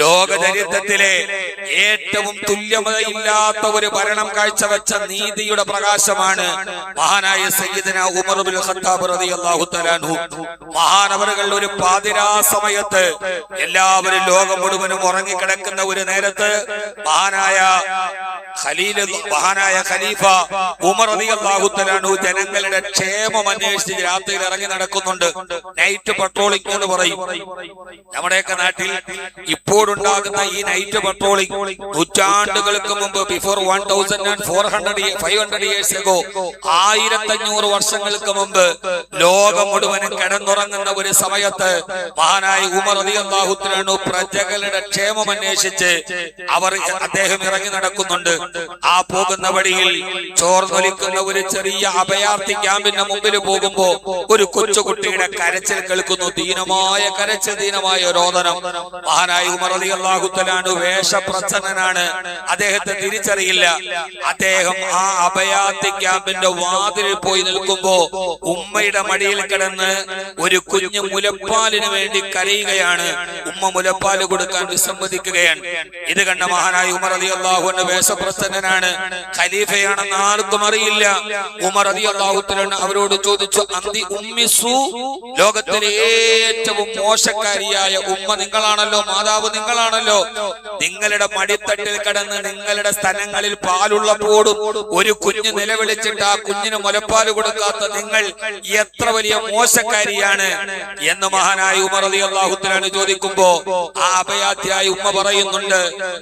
ലോക ചരിത്രത്തിലെ ഏറ്റവും തുല്യതയില്ലാത്ത ഒരു ഭരണം കാഴ്ചവെച്ച നീതിയുടെ പ്രകാശമാണ് മഹാനായ സയ്യിദന ഉമർ ഇബ്നുൽ ഖത്താബ് റളിയല്ലാഹു തആല അൻഹു. മഹാനവറുകൾ ഒരു പാതിരാ സമയത്ത് എല്ലാവരും ലോകം മുഴുവനും ഉറങ്ങിക്കിടക്കുന്ന ഒരു നേരത്ത് മഹാനായ ഖലീഫ ഉമർ റളിയല്ലാഹു തആല അൻഹു ജനങ്ങളുടെ ക്ഷേമം അന്വേഷിച്ച് രാത്രിയിൽ ഇറങ്ങി നടക്കുന്നുണ്ട്. നൈറ്റ് പട്രോളിംഗ് എന്ന് പറയും. നമ്മുടെയൊക്കെ നാട്ടിൽ ഇപ്പോഴുണ്ടാകുന്ന ഈ നൈറ്റ് പട്രോളിംഗ് നൂറ്റാണ്ടുകൾക്ക് മുമ്പ് ബിഫോർ 1400 years ago 1500 വർഷങ്ങൾക്ക് മുമ്പ് ലോകം മുഴുവനും കിടന്നുറങ്ങുന്ന ഒരു സമയത്ത് മഹാനായ ഉമർ റളിയല്ലാഹു തആല അൻഹു പ്രജകളുടെ ക്ഷേമം അന്വേഷിച്ച് അദ്ദേഹം ഇറങ്ങി നടക്കുന്നുണ്ട്. ആ പോകുന്ന വഴിയിൽ ചോർന്നൊലിക്കുന്ന ഒരു ചെറിയ അഭയാർത്ഥി ക്യാമ്പിന്റെ മുമ്പിൽ പോകുമ്പോ ഒരു കൊച്ചുകുട്ടിയുടെ കരച്ചിൽ കേൾക്കുന്നു. ദീനമായ കരച്ചിൽ, ദീനമായ രോദനം. മഹാനായ ഉമർ റളിയല്ലാഹു തആല അൻഹു വേഷപ്രച്ഛന്നനാണ്. അദ്ദേഹത്തെ തിരിച്ചറിയില്ല. അദ്ദേഹം ആ അഭയാർത്ഥി ക്യാമ്പിന്റെ വാതിലിൽ പോയി നിൽക്കുമ്പോ ഉമ്മയുടെ മടിയിൽ കിടന്ന് ഒരു കുഞ്ഞു മുലപ്പാലിന് വേണ്ടി കരയുകയാണ്. ഉമ്മ മുലപ്പാല് കൊടുക്കാൻ വിസമ്മതിക്കുകയാണ്. ഇത് കണ്ട മഹാനായ ഉമർ റളിയല്ലാഹു അൻഹു വേഷപ്രച്ഛന്നനാണ്, ഖലീഫയാണെന്ന് ആർക്കും അറിയില്ല. ഉമർ റളിയല്ലാഹു തആല അവരോട് ചോദിച്ചു, അന്തി ഉമ്മിസു, ലോകത്തിലെ ഏറ്റവും മോശക്കാരിയായ ഉമ്മ നിങ്ങളാണല്ലോ, മാതാവ് നിങ്ങളാണല്ലോ. നിങ്ങളുടെ മടിത്തട്ടിൽ കിടന്ന് നിങ്ങളുടെ സ്ഥലങ്ങളിൽ പാലുള്ളപ്പോഴും ഒരു കുഞ്ഞ് നിലവിളിച്ചിട്ട് ആ കുഞ്ഞിന് മുലപ്പാല് കൊടുക്കാത്ത നിങ്ങൾ എത്ര വലിയ മോശക്കാരിയാണ് എന്ന് മഹാനായ ഉമർ റളിയല്ലാഹു തആല ചോദിക്കുമ്പോ ആ അഭയാർത്ഥിയായ ഉമ്മ പറയുന്നുണ്ട്,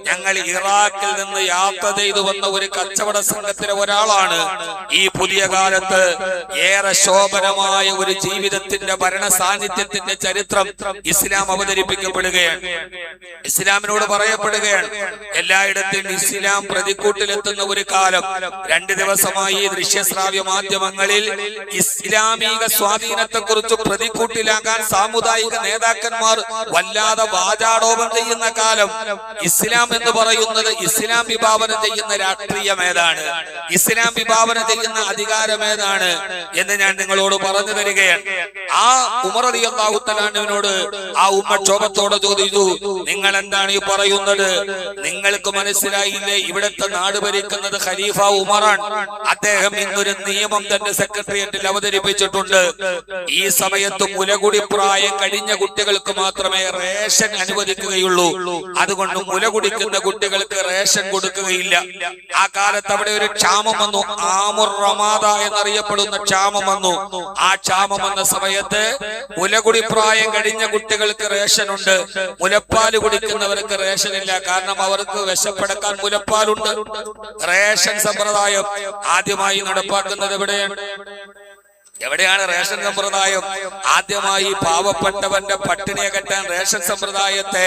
ഞങ്ങൾ ഇറാഖിൽ നിന്ന് യാത്ര ചെയ്തു വന്ന ഒരു കച്ചവട സംഘത്തിലെ ഒരാളാണ്. ഈ പുതിയ കാലത്ത് ഏറെ ശോഭനമായ ഒരു ജീവിതത്തിന്റെ ഭരണ സാന്നിധ്യത്തിന്റെ ചരിത്രം ഇസ്ലാം അവതരിപ്പിക്കപ്പെടുകയാണ്. ഇസ്ലാമിനോട് പറയപ്പെടുകയാണ്, എല്ലായിടത്തും ഇസ്ലാം പ്രതിക്കൂട്ടിലെത്തുന്ന ഒരു കാലം. 2 ദിവസമായി ദൃശ്യശ്രാവ്യ മാധ്യമങ്ങളിൽ ഇസ്ലാമിക സ്വാധീനത്തെ കുറിച്ച് പ്രതിക്കൂട്ടിലാകാൻ സാമുദായിക നേതാക്കന്മാർ വല്ലാതെ വാചാടോപം ചെയ്യുന്ന കാലം. ഇസ്ലാം എന്ന് പറയുന്നത് ഇസ്ലാം വിഭാവനം ചെയ്യുന്ന രാഷ്ട്രീയമേതാണ്, ഇസ്ലാം വിഭാവനം ചെയ്യുന്ന അധികാരമേതാണ് എന്ന് ഞാൻ നിങ്ങളോട് പറഞ്ഞു തരികയാണ്. ആ ഉമർ റളിയല്ലാഹു തആല അൻഹുവിനോട് ആ ഉമ്മ ക്ഷോഭത്തോടെ ചോദിച്ചു, നിങ്ങൾ എന്താണ് ഈ പറയുന്നത്? നിങ്ങൾക്ക് മനസ്സിലായില്ലേ, ഇവിടുത്തെ നാട് ഭരിക്കുന്നത് ഖലീഫ ഉമറാണ്. അദ്ദേഹം ഇന്നൊരു നിയമം തന്റെ സെക്രട്ടേറിയറ്റിൽ അവതരിപ്പിച്ചിട്ടുണ്ട്. ഈ സമയത്ത് മുലകുടി പ്രായം കഴിഞ്ഞ കുട്ടികൾക്ക് മാത്രമേ റേഷൻ അനുവദിക്കുകയുള്ളൂ. അതുകൊണ്ട് മുല കുടിക്കുന്ന കുട്ടികൾക്ക് റേഷൻ കൊടുക്കുകയില്ല. ആ കാലത്ത് അവിടെ ഒരു ക്ഷാമം വന്നു, ആമുർ റമാദ എന്നറിയപ്പെടുന്ന ക്ഷാമം വന്നു. ആ ക്ഷാമം വന്ന സമയത്ത് മുലകുടി പ്രായം കഴിഞ്ഞ കുട്ടികൾക്ക് റേഷൻ ഉണ്ട്, മുലപ്പാല് കുടിക്കുന്നവർക്ക് റേഷൻ ഇല്ല. കാരണം അവർക്ക് വിശപ്പടക്കാൻ മുലപ്പാലുണ്ട്. റേഷൻ സമ്പ്രദായം ആദ്യമായി നടപ്പാക്കുന്നത് എവിടെയാണ് റേഷൻ സമ്പ്രദായം? ആദ്യമായി പാവപ്പെട്ടവന്റെ പട്ടിണിയെ കെട്ടാൻ റേഷൻ സമ്പ്രദായത്തെ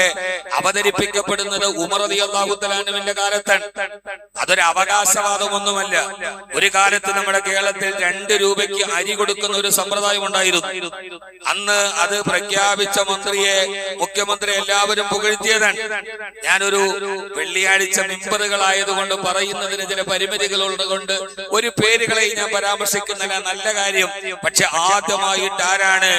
അവതരിപ്പിക്കപ്പെടുന്നത് ഉമർ റളിയല്ലാഹു തആല അൻഹുവിന്റെ കാലത്താണ്. അതൊരു അവകാശവാദമൊന്നുമല്ല. ഒരു കാലത്ത് നമ്മുടെ കേരളത്തിൽ 2 രൂപയ്ക്ക് അരി കൊടുക്കുന്ന ഒരു സമ്പ്രദായം ഉണ്ടായിരുന്നു. അന്ന് അത് പ്രഖ്യാപിച്ച മുഖ്യമന്ത്രി എല്ലാവരും പുകഴ്ത്തിയതാണ്. ഞാനൊരു വെള്ളിയാഴ്ച മിമ്പറുകളായതുകൊണ്ട് പറയുന്നതിന് ചില പരിമിതികളുള്ളത് കൊണ്ട് ഒരു പേരുകളെ ഞാൻ പരാമർശിക്കുന്നില്ല. നല്ല കാര്യം. പക്ഷെ ആദ്യമായിട്ട് ആരാണ്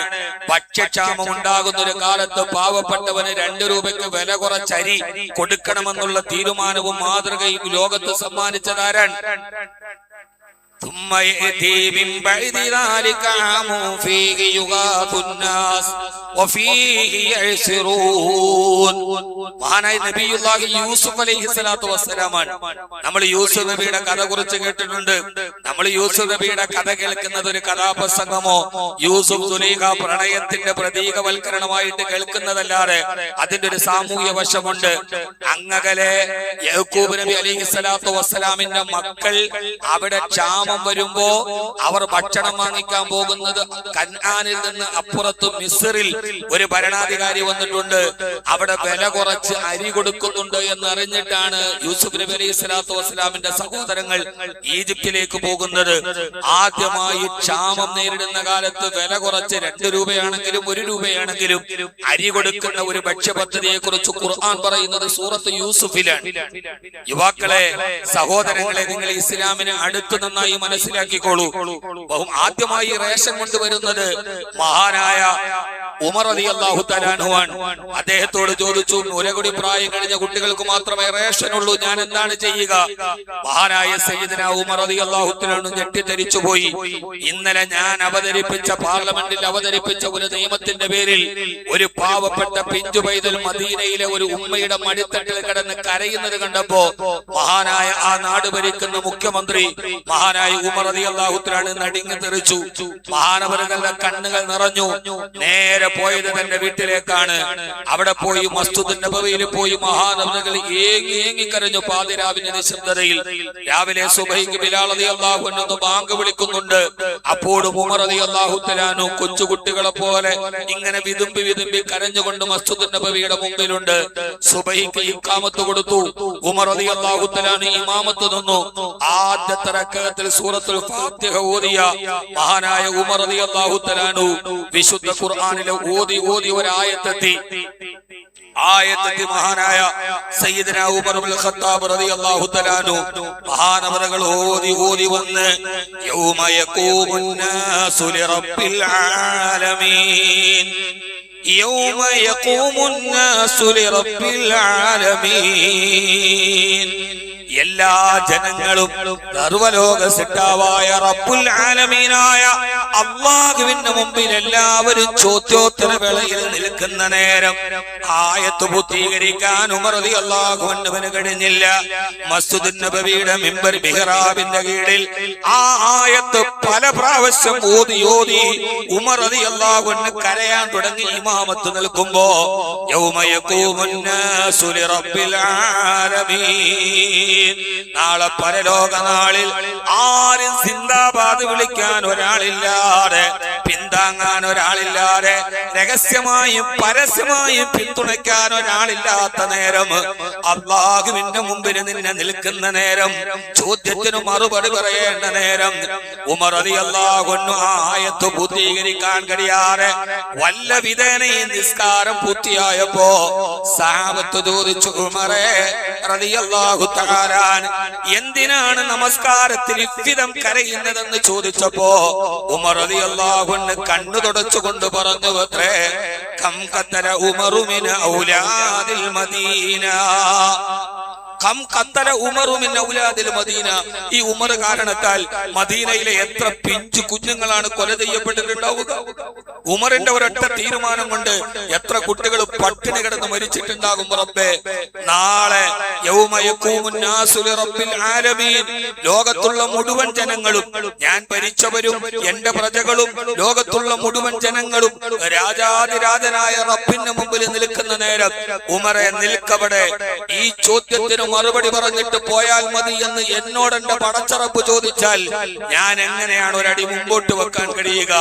ഭക്ഷ്യക്ഷാമം ഉണ്ടാകുന്ന ഒരു കാലത്ത് പാവപ്പെട്ടവന് 2 രൂപയ്ക്ക് വില കുറച്ച് അരി കൊടുക്കണമെന്നുള്ള തീരുമാനവും മാതൃകയും ലോകത്ത് സമ്മാനിച്ചതാരാണ്? മഹാനായ നബിയുല്ലാഹി യൂസുഫ് അലൈഹിസ്സലാത്തു വസ്സലാമാണ്. നമ്മൾ യൂസുഫ് നബിയുടെ കഥ കുറിച്ച് കേട്ടിട്ടുണ്ട്. നമ്മൾ യൂസുഫ് നബിയുടെ കഥ കേൾക്കുന്നത് ഒരു കഥാപ്രസംഗമോ യൂസുഫ് സുലൈഖ പ്രണയത്തിന്റെ പ്രതീകവൽക്കരണമായിട്ട് കേൾക്കുന്നതല്ലാതെ അതിന്റെ ഒരു സാമൂഹ്യ വശമുണ്ട്. അങ്ങകലെ യാക്കൂബ് നബി അലൈഹിസ്സലാത്തു വസ്സലാമിന്റെ മക്കൾ അവിടെ ക്ഷാമം വരുമ്പോ അവർ ഭക്ഷണം വാങ്ങിക്കാൻ പോകുന്നത് കനാനിൽ നിന്ന് അപ്പുറത്ത് മിസ്റിൽ ഒരു ഭരണാധികാരി വന്നിട്ടുണ്ട്. അവിടെ വില കുറച്ച് അരി കൊടുക്കുന്നുണ്ട് എന്നറിഞ്ഞിട്ടാണ് യൂസുഫ് നബി അലൈഹി സ്വലാത്തു വസ്സലാമിന്റെ സഹോദരങ്ങൾ ഈജിപ്തിലേക്ക് പോകുന്നത്. ആദ്യമായി ക്ഷാമം നേരിടുന്ന കാലത്ത് വില കുറച്ച് 2 രൂപയാണെങ്കിലും 1 രൂപയാണെങ്കിലും അരി കൊടുക്കുന്ന ഒരു ഭക്ഷ്യപദ്ധതിയെ കുറിച്ച് ഖുർആൻ പറയുന്നത് സൂറത്ത് യൂസുഫിലാണ്. യുവാക്കളെ, സഹോദരങ്ങളെ, നിങ്ങൾ ഇസ്ലാമിനെ അടുത്ത് നന്നായി മനസ്സിലാക്കിക്കോളൂ. ആദ്യമായി റേഷൻ കൊണ്ടുവരുന്നത് മഹാനായ ഉമർ റളിയല്ലാഹു തആല അൻഹുവാണ്. അദ്ദേഹത്തോട് ചോദിച്ചു, മുലകുടി പ്രായം കഴിഞ്ഞ കുട്ടികൾക്ക് മാത്രമേ റേഷൻ ഉള്ളൂ, ഞാൻ എന്താണ് ചെയ്യുക? മഹാനായ സയ്യിദുനാ ഉമർ റളിയല്ലാഹു തആല ഞെട്ടിത്തരിച്ചു പോയി. ഇന്നലെ ഞാൻ പാർലമെന്റിൽ അവതരിപ്പിച്ച ഒരു നിയമത്തിന്റെ പേരിൽ ഒരു പാവപ്പെട്ട പിഞ്ചു പൈതൽ മദീനയിലെ ഒരു ഉമ്മയുടെ മടിത്തട്ടിൽ കിടന്ന് കരയുന്നത് കണ്ടപ്പോ മഹാനായ ആ നാട് ഭരിക്കുന്ന മുഖ്യമന്ത്രി മഹാനായ ഉമർ റളിയല്ലാഹു തആല നടുങ്ങി തെറിച്ചു. മഹാനവറുകളുടെ കണ്ണുകൾ നിറഞ്ഞു. നേരെ പോയത് തന്റെ വീട്ടിലേക്കാണ്. അവിടെ പോയി മസ്ജിദുൻ നബവിയിൽ പോയി മഹാനവറുകൾ ഏങ്ങി ഏങ്ങി കരഞ്ഞു. പാതിരാവിന്റെ നിശബ്ദതയിൽ രാവിലെ സുബഹിക്ക് ബിലാൽ റളിയല്ലാഹു അൻഹു ബാങ്ക് വിളിക്കുന്നുണ്ട്. അപ്പോഴും ഉമർ റളിയല്ലാഹു തആല കൊച്ചുകുട്ടികളെ പോലെ ഇങ്ങനെ വിതുമ്പി വിതുമ്പി കരഞ്ഞുകൊണ്ട് മസ്ജിദുൻ നബവിയുടെ മുമ്പിലുണ്ട്. സുബഹിക്ക് ഇഖാമത്ത് കൊടുത്തു. ഉമർ റളിയല്ലാഹു തആല ഇമാമത്ത് നിന്നു. ആദ്യത്തെ റക്അത്തിൽ സൂറത്തുൽ ഫാത്തിഹ ഓതിയ മഹാനായ ഉമർ റളിയല്ലാഹു തആല വിശുദ്ധ ഖുർആനിലെ ഓതി ഒരു ആയത്തെത്തി. മഹാനായ സയ്യിദുനാ ഉമർ ഇബ്നുൽ ഖത്താബ് റളിയല്ലാഹു തആല മഹാനവറുകൾ ഓതി വന്ന് യൗമ യഖൂമുൻ നാസു ലിറബ്ബിൽ ആലമീൻ യൗമ യഖൂമുൻ നാസു ലിറബ്ബിൽ ആലമീൻ. എല്ലാ ജനങ്ങളും സർവലോക സിട്ടാവായ റബ്ബുൽ ആലമീനായ അല്ലാഹുവിന്റെ മുമ്പിൽ എല്ലാവരും ചോദ്യോത്തര വേളയിൽ നിൽക്കുന്ന നേരം ആയത്ത് പൂർത്തീകരിക്കാൻ ഉമർ റളിയല്ലാഹു അൻഹുവിന് കഴിഞ്ഞില്ല. മസ്ജിദുൻ നബവിയുടെ മിമ്പർ മിഹ്റാബിന്റെ കീഴിൽ ആ ആയത്ത് പല പ്രാവശ്യം ഓതി ഉമർ റളിയല്ലാഹു അൻഹു കരയാൻ തുടങ്ങി. ഇമാമത്ത് നിൽക്കുമ്പോ യൗമ യഖൂമുൻ നാസു ലിറബ്ബിൽ ആലമീൻ. നാളെ പരലോക നാളിൽ ആരും സിന്ദാബാദ് വിളിക്കാൻ ഒരാളില്ലാതെ, പിന്താങ്ങാൻ ഒരാളില്ലാതെ, രഹസ്യമായും പരസ്യമായും പിന്തുണയ്ക്കാൻ ഒരാളില്ലാത്ത നേരം, അല്ലാഹുവിന്റെ മുമ്പിൽ നിന്നെ നിൽക്കുന്ന നേരം, ചോദ്യത്തിന് മറുപടി പറയേണ്ട നേരം, ഉമർ റളിയല്ലാഹു അൻഹു ആയത്ത് പൂർത്തീകരിക്കാൻ കഴിയാതെ വല്ല വിധേനയും നിസ്കാരം പൂർത്തിയായപ്പോ സഹാബത്ത് ചോദിച്ചു, ഉമറേ റളിയല്ലാഹു തആല എന്തിനാണ് നമസ്കാരത്തിൽ ഇவ்விதം കരയുന്നതെന്ന് ചോദിച്ചപ്പോ ഉമർ റളിയല്ലാഹു അൻഹു കണ്ണു തുടച്ചുകൊണ്ട് പറഞ്ഞു, അത്രേ കം ഖത്തല ഉമറു മിൻ ഔലാദിൽ മദീന. ഈ ഉമർ കാരണത്താൽ മദീനയിലെ എത്ര പിഞ്ചു കുഞ്ഞുങ്ങളാണ് കൊല ചെയ്യപ്പെട്ടിട്ടുണ്ടാവുക. ഉമറിന്റെ ഒരൊറ്റ തീരുമാനം കൊണ്ട് എത്ര കുട്ടികൾ പട്ടിണി കിടന്ന് മരിച്ചിട്ടുണ്ടാകും. റബ്ബേ, നാളെ യൗമ യഖൂമുൻ നാസു ലിറബ്ബിൽ ആലമീൻ, ലോകത്തുള്ള മുഴുവൻ ജനങ്ങളും, ഞാൻ ഭരിച്ചവരും എന്റെ പ്രജകളും ലോകത്തുള്ള മുഴുവൻ ജനങ്ങളും രാജാതിരാജനായ റബ്ബിന്റെ മുമ്പിൽ നിൽക്കുന്ന നേരം, ഉമറെ നിൽക്കവിടെ, ഈ ചോദ്യത്തിന് മറുപടി പറഞ്ഞിട്ട് പോയാൽ മതി എന്ന് എന്നോട് എന്റെ പടച്ചറപ്പ് ചോദിച്ചാൽ ഞാൻ എങ്ങനെയാണ് ഒരടി മുമ്പോട്ട് വെക്കാൻ കഴിയുക?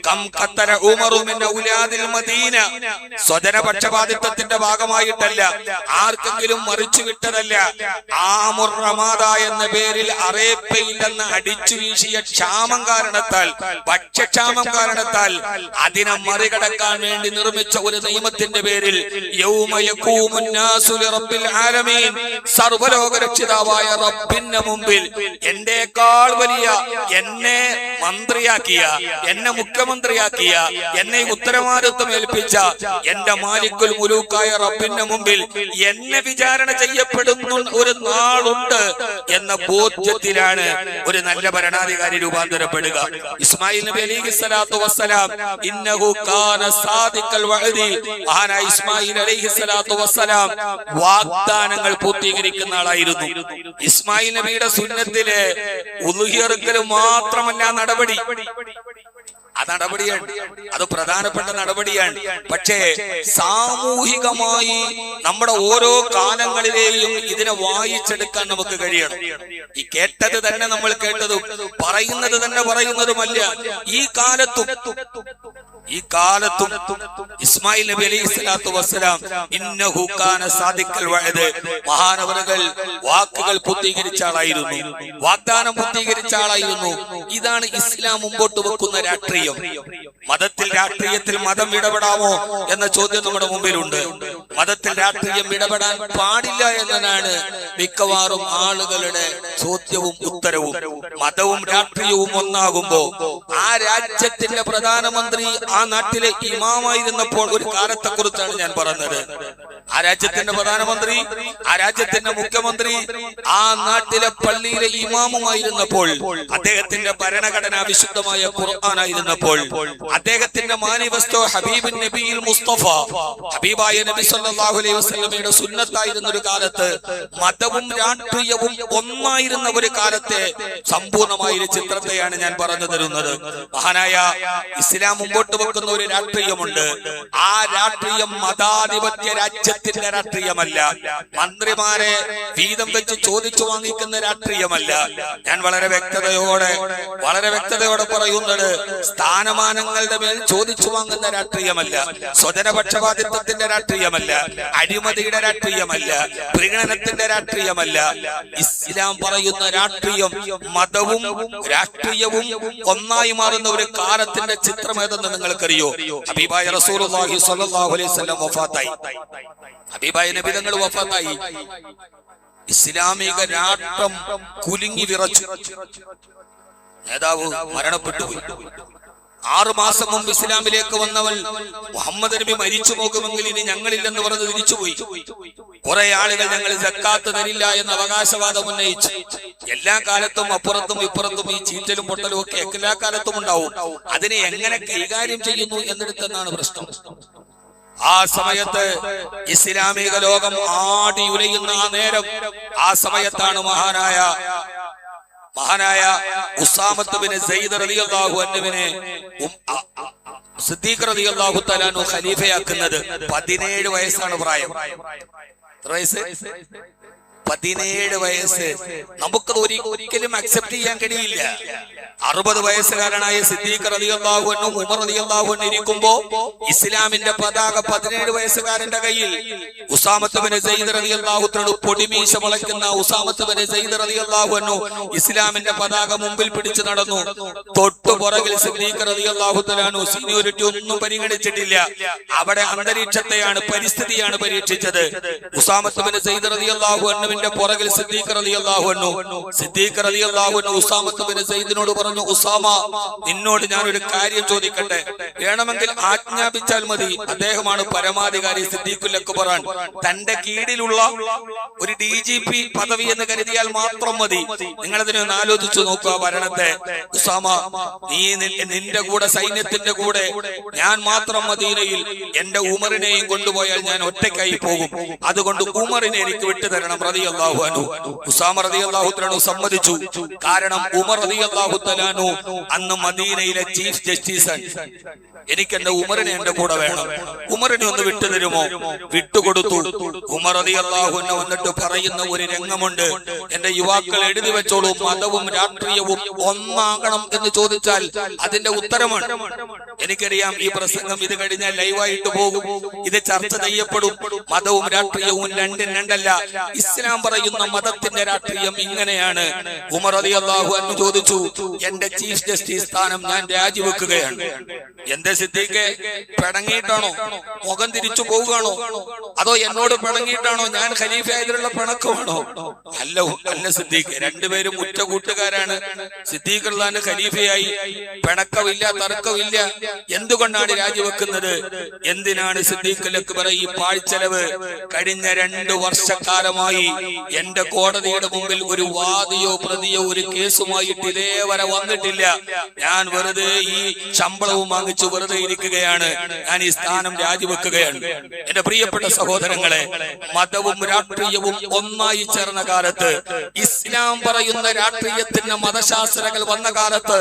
കം ഖത്തല ഉമറു മിൻ ഔലാദിൽ മദീന. സ്വജനപക്ഷപാതിത്വത്തിന്റെ ഭാഗമായിട്ടല്ല, ആർക്കെങ്കിലും മറിച്ചു വിട്ടതല്ല. ആമുർ റമാദ എന്ന പേരിൽ അറേബ്യയിൽ നിന്ന് അടിച്ചു വീശിയ ക്ഷാമം കാരണത്താൽ, ഭക്ഷ്യക്ഷാമം കാരണത്താൽ അതിനെ മറികടക്കാൻ വേണ്ടി നിർമ്മിച്ച ഒരു നിയമത്തിന്റെ പേരിൽ യൗമ യഖൂമുൻ നാസു ലിറബ്ബിൽ ആലമീൻ, സർവലോകരക്ഷിതാവായ റബ്ബിന്റെ മുമ്പിൽ എന്റെക്കാൾ വലിയ, എന്നെ മന്ത്രിയാക്കിയ, എന്നെ മുഖ്യമന്ത്രിയാക്കിയ, എന്നെ ഉത്തരവാദിത്വം ഏൽപ്പിച്ച എന്റെ മാലിക്കുൽ മുലൂക്കായ റബ്ബിന്റെ മുമ്പിൽ എന്നെ വിചാരണ ചെയ്യപ്പെടുന്ന ഒരു നാളുണ്ട് എന്ന ബോധ്യത്തിലാണ് ഒരു നല്ല ഭരണാധികാരി രൂപാന്തരപ്പെടുക. ഇസ്മായിൽ നബി അലൈഹിസ്സലാത്തു വസ്സലാം ഇന്നഹു കാന സാദിഖൽ വഅദി, മഹാനായ ഇസ്മായിൽ അലൈഹിസ്സലാത്തു വസ്സലാം വാഗ്ദാനങ്ങൾ പൂർത്തീകരിക്കുന്ന ആളായിരുന്നു. ഇസ്മായിൽ നബിയുടെ സുന്നത്തിലെ ഉളുഹിയറുക്കൽ മാത്രമല്ല നടപടി, ആ നടപടിയാണ്, അത് പ്രധാനപ്പെട്ട നടപടിയാണ്. പക്ഷേ സാമൂഹികമായി നമ്മുടെ ഓരോ കാലങ്ങളിലെയും ഇതിനെ വായിച്ചെടുക്കാൻ നമുക്ക് കഴിയണം. ഈ കേട്ടത് തന്നെ നമ്മൾ കേട്ടതും പറയുന്നത് തന്നെ പറയുന്നതുമല്ല. ഈ കാലത്തും ഇസ്മായിൽ നബി അലൈഹിസ്സലാത്തു വസ്സലാം ഇന്നഹു കാന സാദിഖൽ വഅദ്, മഹാനവറുകൾ വാക്കുകൾ പൂർത്തീകരിച്ച ആളായിരുന്നു, വാഗ്ദാനം പൂർത്തീകരിച്ച ആളായിരുന്നു. ഇതാണ് ഇസ്ലാം മുമ്പോട്ട് വെക്കുന്ന രാഷ്ട്രീയം. മതത്തിൽ രാഷ്ട്രീയത്തിൽ മതം ഇടപെടാമോ എന്ന ചോദ്യം നമ്മുടെ മുമ്പിലുണ്ട്. മതത്തിൽ രാഷ്ട്രീയം ഇടപെടാൻ പാടില്ല എന്നതാണ് മിക്കവാറും ആളുകളുടെ ചോദ്യവും ഉത്തരവും. മതവും രാഷ്ട്രീയവും ഒന്നാകുമ്പോ ആ രാജ്യത്തിന്റെ പ്രധാനമന്ത്രി ആ നാട്ടിലെ ഇമാമായിരുന്നപ്പോൾ ഒരു കാലത്തെ കുറിച്ചാണ് ഞാൻ പറഞ്ഞത്. ആ രാജ്യത്തിന്റെ പ്രധാനമന്ത്രി, ആ രാജ്യത്തിന്റെ മുഖ്യമന്ത്രി ആ നാട്ടിലെ പള്ളിയിലെ ഇമാമുമായിരുന്നപ്പോൾ, അദ്ദേഹത്തിന്റെ ഭരണഘടന വിശുദ്ധമായ ഖുർആനായിരുന്നപ്പോൾ, അദ്ദേഹത്തിന്റെ മാനിഫെസ്റ്റോ ഹബീബുൻ നബിയിൽ മുസ്തഫ ഹബീബായ നബി സല്ലല്ലാഹു അലൈഹി വസല്ലമയുടെ സുന്നത്തായിരുന്ന ഒരു കാലത്ത് മതവും രാഷ്ട്രീയവും ഒന്നായിരുന്ന ഒരു കാലത്തെ സമ്പൂർണമായ ഒരു ചിത്രത്തെയാണ് ഞാൻ പറഞ്ഞു തരുന്നത്. മഹാനായ ഇസ്ലാം മുമ്പോട്ട് വെക്കുന്ന ഒരു രാഷ്ട്രീയമുണ്ട്. ആ രാഷ്ട്രീയം മതാധിപത്യ രാജ്യത്തിന്റെ രാഷ്ട്രീയമല്ല, മന്ത്രിമാരെ വീതം വെച്ച് ചോദിച്ചു വാങ്ങിക്കുന്ന രാഷ്ട്രീയമല്ല. ഞാൻ വളരെ വ്യക്തതയോടെ പറയുന്നത് സ്ഥാനമാനങ്ങളുടെ മേൽ ചോദിച്ചു വാങ്ങുന്ന രാഷ്ട്രീയമല്ല, സ്വജനപക്ഷപാതിത്വത്തിന്റെ രാഷ്ട്രീയമല്ല, അഴിമതിയുടെ രാഷ്ട്രീയമല്ല, പ്രീണനത്തിന്റെ രാഷ്ട്രീയമല്ല. ഇസ്ലാം പറയുന്ന രാഷ്ട്രീയം മതവും രാഷ്ട്രീയവും ഒന്നായി മാറുന്ന ഒരു കാലത്തിന്റെ ചിത്രം ഏതെന്ന് നിങ്ങൾക്കറിയോ? ഹബീബായ റസൂലുള്ളാഹി സ്വല്ലല്ലാഹു അലൈഹി വസല്ലം വഫാത്തായി. ഹബീബായ നബി തങ്ങൾ വഫാത്തായി. ഇസ്ലാമിക രാഷ്ട്രം കുലുങ്ങി വിറച്ചു. നേതാവ് മരണപ്പെട്ടുപോയി. 6 മാസം മുമ്പ് ഇസ്ലാമിലേക്ക് വന്നവൾ മുഹമ്മദ് നബി മരിച്ചു പോകുമെങ്കിൽ ഇനി ഞങ്ങളില്ലെന്ന് പറഞ്ഞ് തിരിച്ചുപോയി. കുറെ ആളുകൾ ഞങ്ങൾ സക്കാത്ത് തരില്ല എന്ന അവകാശവാദം ഉന്നയിച്ചു. എല്ലാ കാലത്തും അപ്പുറത്തും ഇപ്പുറത്തും ഈ ചീറ്റലും പൊട്ടലും ഒക്കെ എല്ലാ കാലത്തും ഉണ്ടാവും. അതിനെ എങ്ങനെ കൈകാര്യം ചെയ്യുന്നു എന്നിടത്തെന്നാണ് പ്രശ്നം. ആ സമയത്ത് ഇസ്ലാമിക ലോകം ആടി ഉലയുന്ന ആ നേരം, ആ സമയത്താണ് മഹാനായ ഉസാമത്ത് ബിൻ സയ്യിദ് റളിയല്ലാഹു അൻഹുവിനെ സിദ്ദീഖ് റളിയല്ലാഹു തആല അൻഹു ഖലീഫയാക്കുന്നത്. 17 വയസ്സാണ് പ്രായം. എത്ര വയസ്സ്? 17 വയസ്സ്. നമുക്കത് ഒരിക്കലും അക്സെപ്റ്റ് ചെയ്യാൻ കഴിയില്ല. 60 വയസ്സുകാരനായ സിദ്ദീഖ് റളിയല്ലാഹു അൻഹു, ഉമർ റളിയല്ലാഹു അൻഹു ഇരിക്കുമ്പോ ഇസ്ലാമിന്റെ പതാക 17 വയസ്സുകാരന്റെ കയ്യിൽ. ഉസാമത്ത് ബിൻ സയ്യിദ് റളിയല്ലാഹു അൻഹു, പൊടിമീശ മുളയ്ക്കുന്ന ഉസാമത്ത് ബിൻ സയ്യിദ് റളിയല്ലാഹു അൻഹു ഇസ്ലാമിന്റെ പതാക മുമ്പിൽ പിടിച്ചു നടന്നു. തൊട്ടു പുറകിൽ സിദ്ദീഖ് റളിയല്ലാഹു അൻഹു സീനിയോറിറ്റി ഒന്നും പരിഗണിച്ചിട്ടില്ല. അവിടെ അന്തരീക്ഷത്തെയാണ്, പരിസ്ഥിതിയാണ് പരീക്ഷിച്ചത്. ഉസാമത്ത് ബിൻ സയ്യിദ് റളിയല്ലാഹു അൻഹുവിന്റെ പുറകിൽ സിദ്ദീഖ് റളിയല്ലാഹു അൻഹു. സിദ്ദീഖ് റളിയല്ലാഹു അൻഹു ഉസാമത്ത് ബിൻ സയ്യിദിനോട് പറഞ്ഞു, ഉസാമ, നിന്നോട് ഞാൻ ഒരു കാര്യം ചോദിക്കട്ടെ? വേണമെങ്കിൽ ആജ്ഞാപിച്ചാൽ മതി. അദ്ദേഹമാണ് പരമാധികാരി. സിദ്ദീഖുൽ അക്ബർ തന്റെ കീഴിലുള്ള ഒരു DGP പദവി എന്ന് കരുതിയാൽ മാത്രം മതി. നിങ്ങളതിനെ ഒന്ന് ആലോചിച്ചു നോക്കുക ഭരണത്തെ. ഉസാമ, നീ നിന്റെ കൂടെ, സൈന്യത്തിന്റെ കൂടെ ഞാൻ മാത്രം മദീനയിൽ എന്റെ ഉമറിനെയും കൊണ്ടുപോയാൽ ഞാൻ ഒറ്റയ്ക്കായി പോകും. അതുകൊണ്ട് ഉമറിനെ എനിക്ക് വിട്ടുതരണം റളിയല്ലാഹു അൻഹു. ഉസാമ റളിയല്ലാഹു അൻഹു സമ്മതിച്ചു. കാരണം ഉമർ റളിയല്ലാഹു അൻഹു അന്ന് മദീനയിലെ ചീഫ് ജസ്റ്റിസാണ്. എനിക്ക് എന്റെ ഉമറിനെ എന്റെ കൂടെ വേണം. ഉമറിനെ ഒന്ന് വിട്ടുതരുമോ? വിട്ടുകൊടുത്തു. ഉമർ റളിയല്ലാഹു അൻഹു വന്നിട്ട് പറയുന്ന ഒരു രംഗമുണ്ട്. എന്റെ യുവാക്കൾ എഴുതി വെച്ചോളൂ, മതവും രാഷ്ട്രീയവും ഒന്നാകണം എന്ന് ചോദിച്ചാൽ അതിന്റെ ഉത്തരമാണ്. എനിക്കറിയാം ഈ പ്രസംഗം ഇത് കഴിഞ്ഞാൽ ലൈവായിട്ട് പോകും, ഇത് ചർച്ച ചെയ്യപ്പെടും. മതവും രാഷ്ട്രീയവും രണ്ടല്ല. ഇസ്ലാം പറയുന്ന മതത്തിന്റെ രാഷ്ട്രീയം ഇങ്ങനെയാണ്. ഉമർ റളിയല്ലാഹു അൻഹു ചോദിച്ചു, എന്റെ ചീഫ് ജസ്റ്റിസ് സ്ഥാനം ഞാൻ രാജിവെക്കുകയാണ്. എന്റെ സിദ്ദീഖേ, പിണങ്ങിയിട്ടാണോ? മുഖം തിരിച്ചു പോവുകയാണോ? അതോ എന്നോട് പിണങ്ങിയിട്ടാണോ? ഞാൻ ഖലീഫയായതിലുള്ള പിണക്കമാണോ? അല്ല സിദ്ദീഖ്, രണ്ടുപേരും ഉറ്റ കൂട്ടുകാരാണ്. സിദ്ദീഖ് റളിയല്ലാഹു ഖലീഫയായി, പിണക്കമില്ല, തർക്കമില്ല. എന്തുകൊണ്ടാണ് രാജിവെക്കുന്നത്? എന്തിനാണ് സിദ്ദീഖുൽ അക്ബർ ഈ പാഴ്ചെലവ്? കഴിഞ്ഞ 2 വർഷക്കാലമായി എന്റെ കോടതിയുടെ മുമ്പിൽ ഒരു വാദിയോ പ്രതിയോ ഒരു കേസുമായിട്ട് ഇതേവരെ വന്നിട്ടില്ല. ഞാൻ വെറുതെ ഈ ശമ്പളവും വാങ്ങിച്ചു വെറുതെ ഇരിക്കുകയാണ്. ഞാൻ ഈ സ്ഥാനം രാജിവെക്കുകയാണ്. എന്റെ പ്രിയപ്പെട്ട സഹോദരങ്ങളെ, മതവും രാഷ്ട്രീയവും ഒന്നായി ചേർന്ന കാലത്ത്, ഇസ്ലാം പറയുന്ന രാഷ്ട്രീയത്തിന് മതശാസ്ത്രങ്ങൾ വന്ന കാലത്ത്,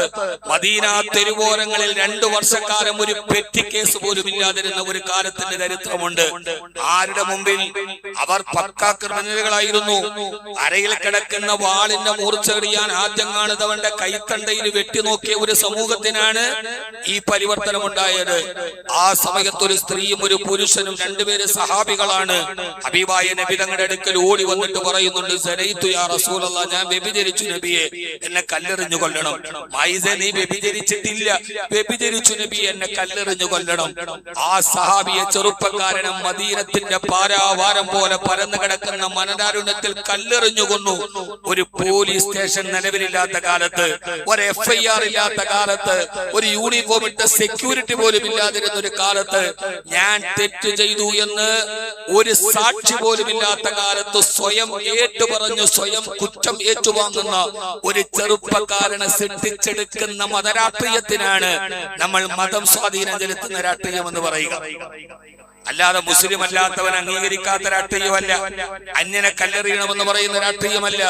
മദീന തെരുവോരങ്ങളിൽ 2 വർഷക്കാലം ഒരു പെറ്റി കേസ് പോലും ഇല്ലാതിരുന്ന ഒരു കാലത്തിന്റെ ചരിത്രമുണ്ട്. ആരുടെ മുമ്പിൽ? അവർ പക്കാ ക്രിമിനലുകളായിരുന്നു. അരയിൽ കിടക്കുന്ന വാളിന്റെ മൂർച്ചറിയാൻ ആദ്യം കാണുന്നവന്റെ കൈത്തണ്ടയിൽ വെട്ടിനോക്കിയ ഒരു സമൂഹത്തിനാണ് ഈ പരിവർത്തനം ഉണ്ടായത്. ആ സമയത്ത് ഒരു സ്ത്രീയും ഒരു പുരുഷനും, 2 പേര് സഹാബികളാണ്. ഹബീബായ നബി തങ്ങളുടെ അടുക്കൽ ഓടി വന്നിട്ട് പറയുന്നുണ്ട്, സനൈതു യാ റസൂലല്ലാഹ്, ഞാൻ വ്യഭിചരിച്ചു നബിയെ, എന്നെ കല്ലെറിഞ്ഞു കൊല്ലണം. മൈസ, നീ വ്യഭിചരിച്ചിട്ടില്ല. വ്യഭിചരിച്ചു നബി എന്നെ കല്ലെറിഞ്ഞു കൊല്ലണം. ആ സഹാബിയെ ചെറുപ്പക്കാരനെ മദീനത്തിന്റെ പാരാവാരം പോലെ പരന്നു കിടക്കുന്ന മനതാരുണ്യത്തിൽ കല്ലെറിഞ്ഞു കൊന്നു. ഒരു പോലീസ് സ്റ്റേഷൻ നിലവിലില്ലാത്ത കാലത്ത്, ഒരു FIR ഇല്ലാത്ത കാലത്ത്, ഒരു യൂണിഫോം ഇട്ട സെക്യൂരിറ്റി പോലും ഇല്ലാതിരുന്ന ഒരു കാലത്ത്, ഞാൻ തെറ്റ് ചെയ്തു എന്ന് ഒരു സാക്ഷി പോലും ഇല്ലാത്ത കാലത്ത് സ്വയം ഏറ്റുപറഞ്ഞു സ്വയം കുറ്റം ഏറ്റുവാങ്ങുന്ന ഒരു ചെറുപ്പക്കാരനെ സൃഷ്ടിച്ചെടുക്കുന്ന മതരാഷ്ട്രീയത്തിനാണ് നമ്മൾ മതം സ്വാധീനം ചെലുത്തുന്ന രാഷ്ട്രീയം എന്ന് പറയുക. അല്ലാതെ മുസ്ലിം അല്ലാത്തവൻ അംഗീകരിക്കാത്ത രാഷ്ട്രീയമല്ല, അന്യനെ കല്ലെറിയണമെന്ന് പറയുന്ന രാഷ്ട്രീയമല്ല.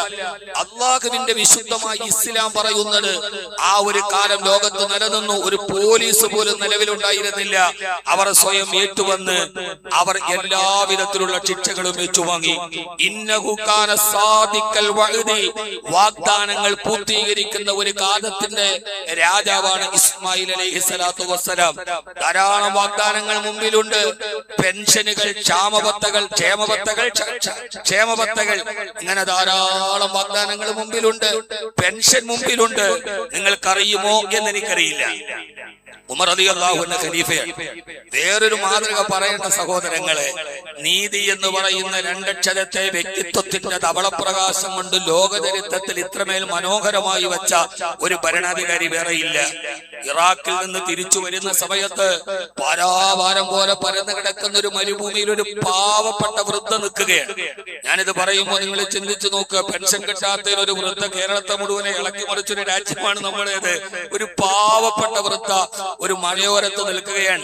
അള്ളാഹുവിന്റെ വിശുദ്ധമായ ഇസ്ലാം പറയുന്നത് ആ ഒരു കാലം ലോകത്ത് നിലനിന്നു. ഒരു പോലീസ് പോലും നിലവിലുണ്ടായിരുന്നില്ല. അവർ സ്വയം ഏറ്റുവന്ന് അവർ എല്ലാവിധത്തിലുള്ള ശിക്ഷകളും ഏറ്റുവാങ്ങി. ഇന്നഹു കാന സാദിഖൽ വഅദി, വാഗ്ദാനങ്ങൾ പൂർത്തീകരിക്കുന്ന ഒരു കാലത്തിന്റെ രാജാവാണ് ഇസ്മായിൽ അലൈഹിസ്സലാത്തു വസ്സലാം. ധാരാളം വാഗ്ദാനങ്ങൾ മുമ്പിലുണ്ട്. പെൻഷനുകൾ, ക്ഷേമപത്തകൾ, ഇങ്ങനെ ധാരാളം വാഗ്ദാനങ്ങൾ മുമ്പിലുണ്ട്. പെൻഷൻ മുമ്പിലുണ്ട്. നിങ്ങൾക്കറിയുമോ എന്നെനിക്കറിയില്ല. ഉമർ റളിയല്ലാഹു അൻഹു ഖലീഫയാണ്. വേറൊരു മാതൃക പറയേണ്ട സഹോദരങ്ങളെ, നീതി എന്ന് പറയുന്ന രണ്ടക്ഷരത്തെ വ്യക്തിത്വത്തിന്റെ ധവളപ്രകാശം കൊണ്ട് ലോകചരിത്രത്തിൽ ഇത്രമേൽ മനോഹരമായി വെച്ച ഒരു ഭരണാധികാരി വേറെയില്ല. ഇറാഖിൽ നിന്ന് തിരിച്ചു വരുന്ന സമയത്ത് പാരാവാരം പോലെ പരന്നു കിടക്കുന്ന ഒരു മരുഭൂമിയിൽ ഒരു പാവപ്പെട്ട വൃദ്ധ നിൽക്കുകയാണ്. ഞാനിത് പറയുമ്പോൾ നിങ്ങൾ ചിന്തിച്ചു നോക്കുക. പെൻഷൻ കിട്ടാത്ത ഒരു വൃദ്ധ കേരളത്തെ മുഴുവനെ ഇളക്കി മറിച്ചൊരു രാജ്യമാണ് നമ്മുടേത്. ഒരു പാവപ്പെട്ട വൃദ്ധ ഒരു മലയോരത്ത് നിൽക്കുകയാണ്.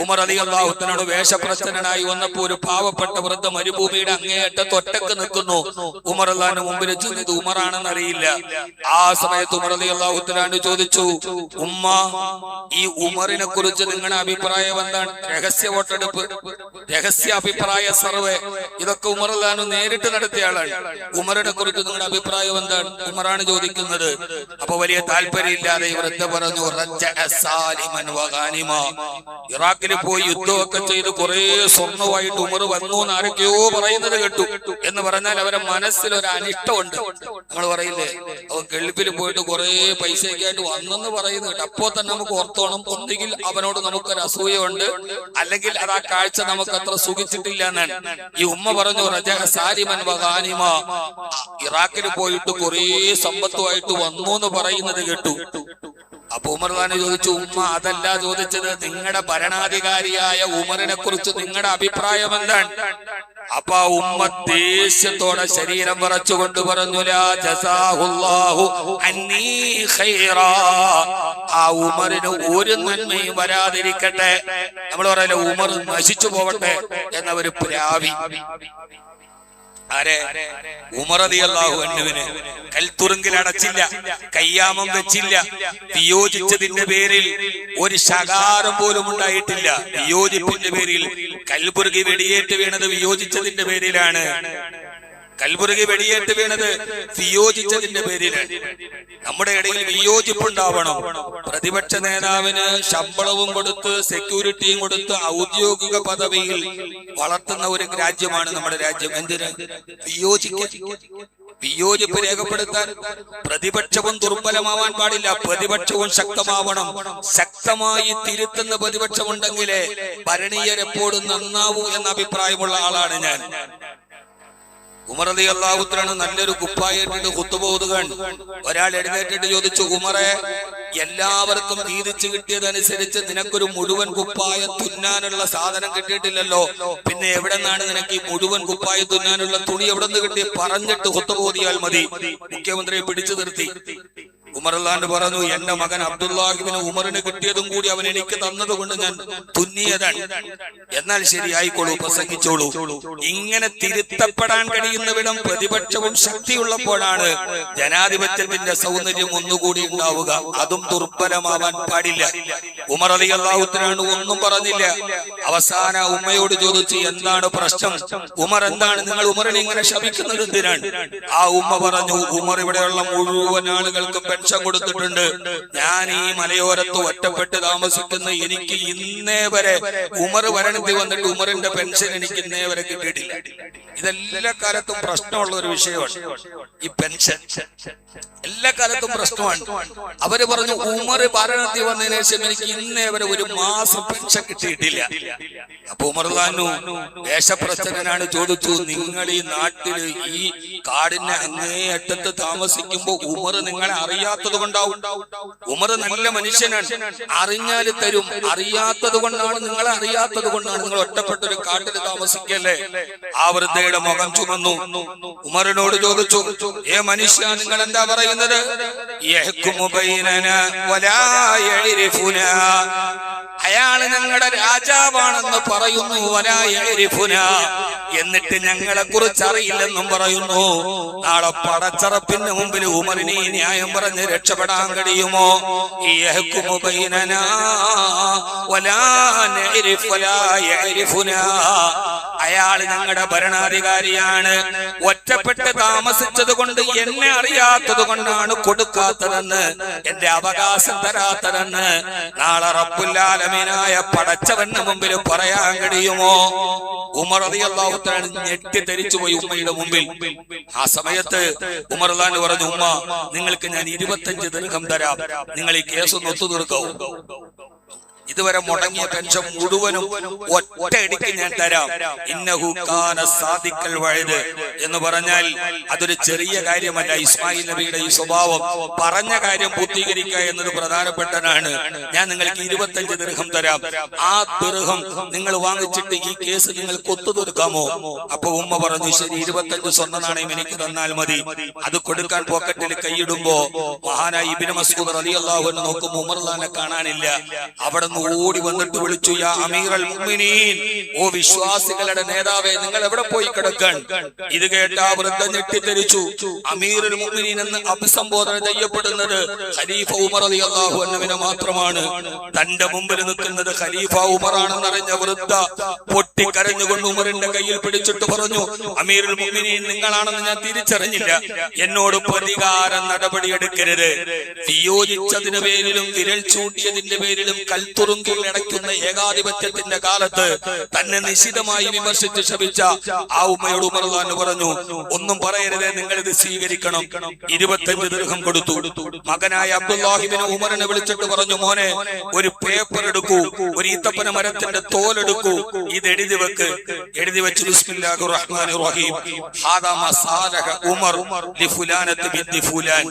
ഉമർ റളിയല്ലാഹു അൻഹു വേഷപ്രച്ഛന്നനായി വന്നപ്പോൾ ഒരു പാവപ്പെട്ട വൃദ്ധ മരുഭൂമിയുടെ അങ്ങേയറ്റത്ത് ഒറ്റക്ക് നിൽക്കുന്നു. ഉമർ അള്ളാന്റെ മുമ്പിൽ ചെന്നത് ഉമറാണെന്ന് അറിയില്ല. ആ സമയത്ത് ഉമർ റളിയല്ലാഹു അൻഹു ചോദിച്ചു, ഉമ്മ, ഈ ഉമറിനെ കുറിച്ച് നിങ്ങളുടെ അഭിപ്രായം എന്താണ്? രഹസ്യ വോട്ടെടുപ്പ്, രഹസ്യ അഭിപ്രായ സർവേ, ഇതൊക്കെ ഉമർ അള്ളാഹു നേരിട്ട് നടത്തിയ ആളാണ്. ഉമറിനെ കുറിച്ച് നിങ്ങളുടെ അഭിപ്രായം എന്താണ്? ഉമറാണ് ചോദിക്കുന്നത്. അപ്പൊ വലിയ താല്പര്യമില്ലാതെ വൃദ്ധ പറഞ്ഞു, ഇറാഖിൽ പോയി യുദ്ധമൊക്കെ ചെയ്ത് കുറെ സ്വർണ്ണമായിട്ട് ഉമർ വന്നു എന്ന് ആരൊക്കെയോ പറയുന്നത് കേട്ടു. എന്ന് പറഞ്ഞാൽ അവരെ മനസ്സിൽ ഒരു അനിഷ്ടമുണ്ട്. നമ്മൾ പറയില്ലേ, അവൻ ഗൾഫിൽ പോയിട്ട് കുറെ പൈസയൊക്കെ ആയിട്ട് വന്നെന്ന് പറയുന്നത് കേട്ടു. അപ്പോ തന്നെ നമുക്ക് ഓർത്തോണം, ഒന്നുകിൽ അവനോട് നമുക്കൊരു അസൂയുണ്ട്, അല്ലെങ്കിൽ അത് ആ കാഴ്ച നമുക്ക് അത്ര സുഖിച്ചിട്ടില്ല എന്നാണ്. ഈ ഉമ്മ പറഞ്ഞു, ഇറാഖിൽ പോയിട്ട് കുറെ സമ്പത്തുമായിട്ട് വന്നു എന്ന് പറയുന്നത് കേട്ടു. അപ്പൊ ഉമർ ഖാൻ ചോദിച്ചു, ഉമ്മ അതല്ല ചോദിച്ചത്, നിങ്ങളുടെ ഭരണാധികാരിയായ ഉമറിനെ കുറിച്ച് നിങ്ങളുടെ അഭിപ്രായം എന്താണ്? അപ്പൊ ഉമ്മ ദേഷ്യത്തോടെ ശരീരം വിറച്ചുകൊണ്ട് പറഞ്ഞു, ലാ ജസാഹുല്ലാഹു അന്നീ ഖൈറാ, ആ ഉമറിന് ഒരു നന്മയും വരാതിരിക്കട്ടെ. നമ്മൾ പറയല്ലോ ഉമർ നശിച്ചു പോവട്ടെ എന്ന ഒരു പ്രാവി. ആരെ? ഉമർ റളിയല്ലാഹു അൻഹുവിനെ കൽത്തുറുങ്കിൽ അടച്ചില്ല, കയ്യാമം വെച്ചില്ല. വിയോജിച്ചതിന്റെ പേരിൽ ഒരു ശകാരം പോലും ഉണ്ടായിട്ടില്ല. വിയോജിപ്പിന്റെ പേരിൽ കൽബുർഗി വെടിയേറ്റ് വീണത് വിയോജിച്ചതിന്റെ പേരിലാണ്. കൽബുർഗി വെടിയേറ്റ് വീണത് വിയോജിച്ചതിന്റെ പേരിലാണ്. നമ്മുടെ ഇടയിൽ വിയോജിപ്പുണ്ടാവണം. പ്രതിപക്ഷ നേതാവിന് ശമ്പളവും കൊടുത്ത് സെക്യൂരിറ്റിയും കൊടുത്ത് ഔദ്യോഗിക പദവിയിൽ വളർത്തുന്ന ഒരു രാജ്യമാണ് നമ്മുടെ രാജ്യം. എന്തിന്? വിയോജിപ്പ് രേഖപ്പെടുത്താൻ. പ്രതിപക്ഷവും ദുർബലമാവാൻ പാടില്ല, പ്രതിപക്ഷവും ശക്തമാവണം. ശക്തമായി തിരുത്തുന്ന പ്രതിപക്ഷമുണ്ടെങ്കിലേ ഭരണീയരെപ്പോഴും നന്നാവൂ എന്ന അഭിപ്രായമുള്ള ആളാണ് ഞാൻ. ഉമർ റളിയല്ലാഹു അൻഹു നല്ലൊരു കുപ്പായിട്ടിട്ട് ഖുത്ബ ഓതുകൻ. ഒരാൾ എഴുന്നേറ്റിട്ട് ചോദിച്ചു, ഉമറെ, എല്ലാവർക്കും വീതിച്ചു കിട്ടിയതനുസരിച്ച് നിനക്കൊരു മുഴുവൻ കുപ്പായ തുന്നാനുള്ള സാധനം കിട്ടിയിട്ടില്ലല്ലോ, പിന്നെ എവിടെ നിന്നാണ് നിനക്ക് ഈ മുഴുവൻ കുപ്പായ തുന്നാനുള്ള തുണി എവിടെ നിന്ന് കിട്ടി? പറഞ്ഞിട്ട് ഖുത്ബ ഓതിയാൽ മതി. മുഖ്യമന്ത്രിയെ പിടിച്ചു നിർത്തി. ഉമർ അള്ളാഹു പറഞ്ഞു, എന്റെ മകൻ അബ്ദുല്ലാഹിബ്നു ഉമറിന് കിട്ടിയതും കൂടി അവൻ എനിക്ക് തന്നത് കൊണ്ട് ഞാൻ തുന്നിയതാണ്. എന്നാൽ ശരിയായിക്കോളൂ, പ്രസംഗിച്ചോളൂ. ഇങ്ങനെ തിരുത്തപ്പെടാൻ കഴിയുന്നവിടം പ്രതിപക്ഷവും ശക്തിയുള്ളപ്പോഴാണ് ജനാധിപത്യത്തിന്റെ സൗന്ദര്യം ഒന്നുകൂടി ഉണ്ടാവുക. അതും ദുർബലമാവാൻ പാടില്ല. ഉമർ റളിയല്ലാഹു അൻഹു ഒന്നും പറഞ്ഞില്ല. അവസാന ഉമ്മയോട് ചോദിച്ചു, എന്താണ് പ്രശ്നം? ഉമർ, എന്താണ് നിങ്ങൾ ഉമറിനെ ഇങ്ങനെ ശപിക്കുന്നത് എന്തിനാണ്? ആ ഉമ്മ പറഞ്ഞു, ഉമർ ഇവിടെയുള്ള മുഴുവൻ ആളുകൾക്കും പെൻഷൻ കൊടുത്തിട്ടുണ്ട്. ഞാൻ ഈ മലയോരത്ത് ഒറ്റപ്പെട്ട് താമസിക്കുന്ന എനിക്ക് ഇന്നേ വരെ ഉമർ വരണത്തിൽ വന്നിട്ട് ഉമറിന്റെ പെൻഷൻ എനിക്ക് ഇന്നേ വരെ കിട്ടിയിട്ടില്ല. ഇതെല്ലാ കാലത്തും പ്രശ്നമുള്ള ഒരു വിഷയമാണ് ഈ പെൻഷൻ. എല്ലാ കാലത്തും പ്രശ്നമാണ്. അവര് പറഞ്ഞു ഉമർ ഭരണത്തിൽ വന്നതിന് ശേഷം എനിക്ക് ഇന്നേ വരെ ഒരു മാസം പെൻഷൻ കിട്ടിയിട്ടില്ല. അപ്പൊ ഉമർ താനു ദേശപ്രശ്നനാണ് ചോദിച്ചു, നിങ്ങൾ ഈ നാട്ടില് ഈ കാടിന്റെ അങ്ങേയറ്റത്ത് താമസിക്കുമ്പോ ഉമർ നിങ്ങളെ അറിയാത്തത് കൊണ്ടാവും. ഉമർ നല്ല മനുഷ്യനാണ്, അറിഞ്ഞാല് തരും. അറിയാത്തത് കൊണ്ടാണ്, നിങ്ങളെ അറിയാത്തത് കൊണ്ടാണ് നിങ്ങൾ ഒറ്റപ്പെട്ടൊരു കാട്ടിൽ താമസിക്കല്ലേ. ആ വൃദ്ധയുടെ മുഖം ചുമന്നു. ഉമറിനോട് ചോദിച്ചു, ഏ മനുഷ്യ, നിങ്ങൾ എന്താ പറയുന്നത്? അയാള് ഞങ്ങളുടെ രാജാവാണെന്ന് പറയുന്നു, എന്നിട്ട് ഞങ്ങളെ കുറിച്ച് അറിയില്ലെന്നും പറയുന്നു. നാളെ പടച്ചറപ്പിന്റെ മുമ്പിൽ ഉമറിനെ ന്യായം പറഞ്ഞ് രക്ഷപ്പെടാൻ കഴിയുമോ? അയാള് ഞങ്ങളുടെ ഭരണാധികാരിയാണ്. ഒറ്റപ്പെട്ട് താമസിച്ചത് കൊണ്ട് എന്നെ അറിയാത്തത് കൊണ്ടാണ് കൊടുക്കാത്തതെന്ന്, എന്റെ അവകാശം തരാത്തതെന്ന് നാളെ റബ്ബുൽ ആലമീനായ പടച്ചവന്റെ മുമ്പിൽ പറയാൻ കഴിയുമോ? ഉമർ റളിയല്ലാഹു തആല ഞെട്ടിത്തെരിച്ചു പോയി ഉമ്മയുടെ മുമ്പിൽ. ആ സമയത്ത് ഉമർ റളിയല്ലാഹു പറഞ്ഞു, ഉമ്മ, നിങ്ങൾക്ക് ഞാൻ 25 ദിർഹം തരാം, നിങ്ങൾ ഈ കേസ് ഒന്ന് ഒത്തുതീർക്കൂ. ഇതുവരെ മുടങ്ങിയ പെൻഷൻ മുഴുവനും ഒറ്റയടിക്ക് ഞാൻ തരാം. ഇന്നഹു കാന സാദിഖൽ വഅദ് എന്ന് പറഞ്ഞാൽ അതൊരു ചെറിയ കാര്യമല്ല. ഇസ്മായിൽ നബിയുടെ ഈ സ്വഭാവം, പറഞ്ഞ കാര്യം പൂർത്തീകരിക്കുക എന്നത് പ്രധാനപ്പെട്ടതാണ്. ഞാൻ നിങ്ങൾക്ക് 25 ദിർഹം തരാം. ആ ദിർഹം നിങ്ങൾ വാങ്ങിച്ചിട്ട് ഈ കേസ് നിങ്ങൾ ഒത്തുതീർക്കാമോ? അപ്പൊ ഉമ്മ പറഞ്ഞു, ശരി, 25 സ്വർണ്ണ നാണയം എനിക്ക് തന്നാൽ മതി. അത് കൊടുക്കാൻ പോക്കറ്റിൽ കൈയിടുമ്പോ മഹാനായ ഇബ്നു മസ്ഊദ് റളിയല്ലാഹു അൻഹു നോക്കുമ്പോൾ ഉമർ റളിയല്ലാഹു കാണാനില്ല. അവിടെ ഓടി വന്നിട്ട് വിളിച്ചു, യാ അമീറൽ മുഅ്മിനീൻ, ഓ വിശ്വാസികളുടെ നേതാവേ, നിങ്ങൾ എവിടെ പോയി കിടക്കാൻ? ഇത് കേട്ട ആ വൃദ്ധ ഞെട്ടിത്തെരിച്ചു. അമീറുൽ മുഅ്മിനീൻ എന്ന് അഭിസംബോധന ചെയ്യപ്പെടുന്നത് ഖലീഫ ഉമർ റളിയല്ലാഹു അൻഹുവിനെ മാത്രമാണ്. തന്റെ മുമ്പിൽ നിൽക്കുന്നത് ഖലീഫ ഉമറാണെന്നറിഞ്ഞ വൃദ്ധ പൊട്ടിക്കരഞ്ഞുകൊണ്ട് ഉമറിന്റെ കയ്യിൽ പിടിച്ചിട്ട് പറഞ്ഞു, അമീറുൽ മുഅ്മിനീൻ, നിങ്ങളാണെന്ന് ഞാൻ തിരിച്ചറിഞ്ഞില്ല. എന്നോട് പ്രതികാര നടപടിയെടുക്കരുത്. വിയോജിച്ചതിന്റെ പേരിലും വിരൽ ചൂണ്ടിയതിന്റെ പേരിലും കൽത്തുറുങ്കിൽ അടയ്ക്കുന്ന ഏകാധിപത്യത്തിന്റെ കാലത്ത് തന്നെ നിശിതമായി വിമർശിച്ച് ശപിച്ച ആ ഉമ്മയോട് ഉമർ റളിയല്ലാഹു പറഞ്ഞു, ഒന്നും പറയരുതേ, നിങ്ങൾ ഇത് സ്വീകരിക്കണം. 25 ദിർഹം കൊടുത്തു. മകനായ അബ്ദുല്ലാഹി ഇബ്നു ഉമറിനെ വിളിച്ചിട്ട് പറഞ്ഞു, മോനെ, ഒരു പേപ്പർ എടുക്കൂ, ഒരു ഈത്തപ്പന മരത്തിന്റെ തോലെടുക്കൂ, ഇത് എഴുതി വെക്ക്. എഴുതി വെച്ച് ബിസ്മില്ലാഹിർ റഹ്മാനിർ റഹീം, ഹാദാ മസാലഹ ഉമർ ലിഫുലാനത്ത് ബിന്തി ഫുലാൻ.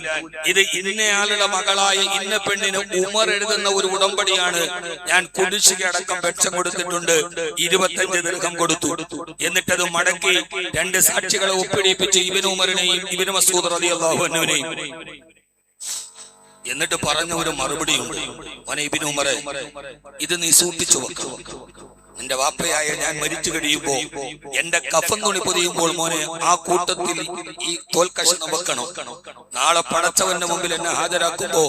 ഇത് ഇന്നയാളുടെ മകളായ ഇന്ന പെണ്ണിന് ഉമർ എഴുതുന്ന ഒരു ഉടമ്പടിയാണ്. ഞാൻ കുടിശ്ശിക അടക്കം പെൻഷൻ കൊടുത്തിട്ടുണ്ട്. 25 ദിർഹം കൊടുത്തു. എന്നിട്ടത് മടക്കി 2 സാക്ഷികളെ ഒപ്പിടിപ്പിച്ച് ഇബ്നു ഉമറിനെയും ഇബ്നു മസ്ഊദ് റളിയല്ലാഹു അൻഹുവിനെയും. എന്നിട്ട് പറഞ്ഞ ഒരു മറുപടിയുണ്ട്, മോനെ ഇബ്നു ഉമറേ, ഇത് നീ സൂക്ഷിച്ചു വെക്കണം. നിന്റെ വാപ്പയായ ഞാൻ മരിച്ചു കഴിയുമ്പോ എന്റെ കഫൻ തുണി പൊതിയുമ്പോൾ മോനെ ആ കൂട്ടത്തിൽ ഈ തോൽക്കഷണം വെക്കണം. നാളെ പടച്ചവന്റെ മുമ്പിൽ എന്നെ ഹാജരാക്കുമ്പോ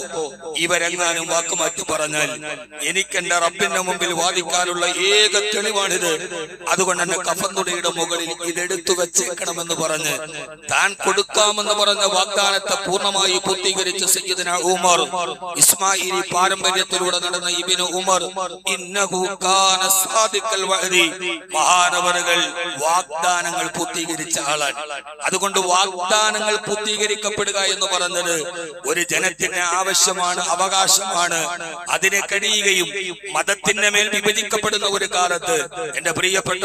ഇവരെങ്ങാനും വാക്ക് മാറ്റി പറഞ്ഞാൽ എനിക്ക് എന്റെ റബ്ബിന്റെ മുമ്പിൽ വാദിക്കാനുള്ള ഏക തെളിവാണിത്. അതുകൊണ്ട് എന്നെ കഫൻ തുണിയുടെ മുകളിൽ ഇതെടുത്തു വെച്ചേക്കണമെന്ന് പറഞ്ഞ് താൻ കൊടുക്കാമെന്ന് പറഞ്ഞ വാഗ്ദാനത്തെ പൂർണ്ണമായി പൂർത്തീകരിച്ച സയ്യിദുനാ ഉമർ, ഇസ്മായിലി പാരമ്പര്യത്തിലൂടെ നടന്ന ഇബ്നു ഉമർ, ഇന്നഹു കാന സാദിഖൽ വഅദി, മഹാനവറുകൾ വാഗ്ദാനങ്ങൾ പൂർത്തീകരിച്ച ആളാണ്. അതുകൊണ്ട് വാഗ്ദാനങ്ങൾ പൂർത്തീകരിക്കപ്പെടുക എന്ന് പറഞ്ഞത് ഒരു ജനത്തിന് ആവശ്യമാണ്, അവകാശമാണ്. അതിനെ കഴിയുകയും മതത്തിന്റെ മേൽ വിഭജിക്കപ്പെടുന്ന ഒരു കാലത്ത് എന്റെ പ്രിയപ്പെട്ട